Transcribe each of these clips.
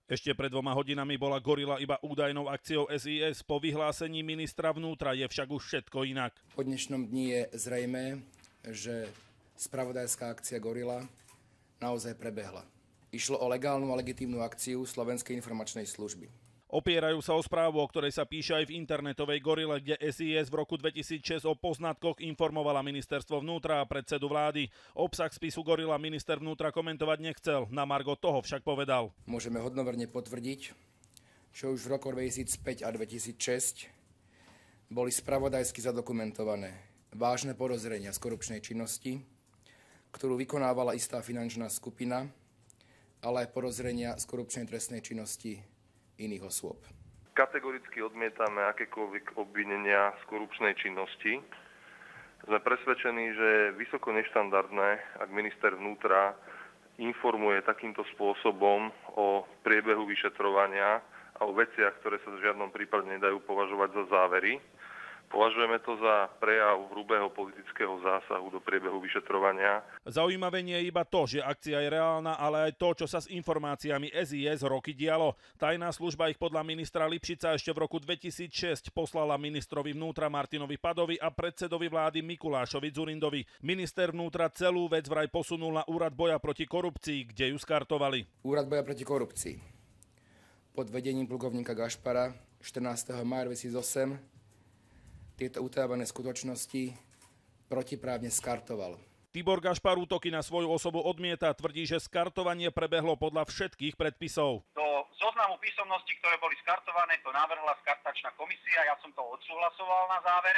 Ešte pred 2 hodinami bola Gorila iba údajnou akciou SIS. Po vyhlásení ministra vnútra je však už všetko inak. Po dnešnom dni je zrejmé, že spravodajská akcia Gorila naozaj prebehla. Išlo o legálnu a legitímnu akciu Slovenskej informačnej služby. Opierajú sa o správu, o ktorej sa píše aj v internetovej Gorile, kde SIS v roku 2006 o poznatkoch informovala ministerstvo vnútra a predsedu vlády. Obsah spisu Gorila minister vnútra komentovať nechcel, na margo toho však povedal. Môžeme hodnoverne potvrdiť, že už v roku 2005 a 2006 boli spravodajsky zadokumentované vážne podozrenia z korupčnej činnosti, ktorú vykonávala istá finančná skupina, ale aj podozrenia z korupčnej trestnej činnosti iných osôb. Kategoricky odmietame akékoľvek obvinenia z korupčnej činnosti. Sme presvedčení, že je vysoko neštandardné, ak minister vnútra informuje takýmto spôsobom o priebehu vyšetrovania a o veciach, ktoré sa v žiadnom prípade nedajú považovať za závery. Považujeme to za prejav hrubého politického zásahu do priebehu vyšetrovania. Zaujímavé nie je iba to, že akcia je reálna, ale aj to, čo sa s informáciami SIS roky dialo. Tajná služba ich podľa ministra Lipšica ešte v roku 2006 poslala ministrovi vnútra Martinovi Padovi a predsedovi vlády Mikulášovi Dzurindovi. Minister vnútra celú vec vraj posunul na Úrad boja proti korupcii, kde ju skartovali. Úrad boja proti korupcii pod vedením plukovníka Gašpara 14. mája 2008 tieto utajované skutočnosti protiprávne skartoval. Tibor Gašpar útoky na svoju osobu odmieta, tvrdí, že skartovanie prebehlo podľa všetkých predpisov. Do zoznamu písomností, ktoré boli skartované, to navrhla skartačná komisia, ja som to odsúhlasoval na záver,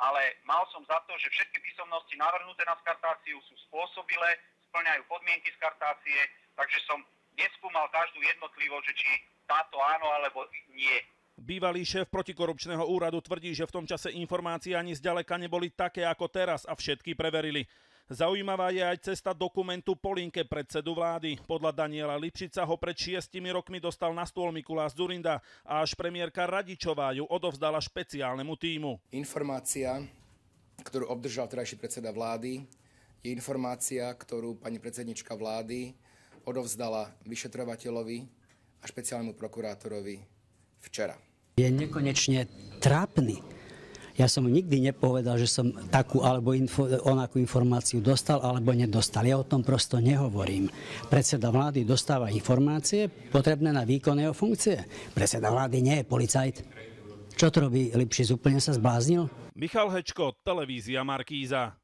ale mal som za to, že všetky písomnosti navrhnuté na skartáciu sú spôsobilé, spĺňajú podmienky skartácie, takže som neskúmal každú jednotlivo, že či táto áno alebo nie. Bývalý šéf protikorupčného úradu tvrdí, že v tom čase informácie ani zďaleka neboli také ako teraz a všetky preverili. Zaujímavá je aj cesta dokumentu po linke predsedu vlády. Podľa Daniela Lipšica ho pred 6 rokmi dostal na stôl Mikuláš Dzurinda a až premiérka Radičová ju odovzdala špeciálnemu tímu. Informácia, ktorú obdržal terajší predseda vlády, je informácia, ktorú pani predsednička vlády odovzdala vyšetrovateľovi a špeciálnemu prokurátorovi včera. Je nekonečne trápny. Ja som nikdy nepovedal, že som takú alebo onakú informáciu dostal alebo nedostal. Ja o tom prosto nehovorím. Predseda vlády dostáva informácie potrebné na výkon jeho funkcie. Predseda vlády nie je policajt. Čo to robí Lipšic? Úplne sa zbláznil? Michal Hečko, televízia Markíza.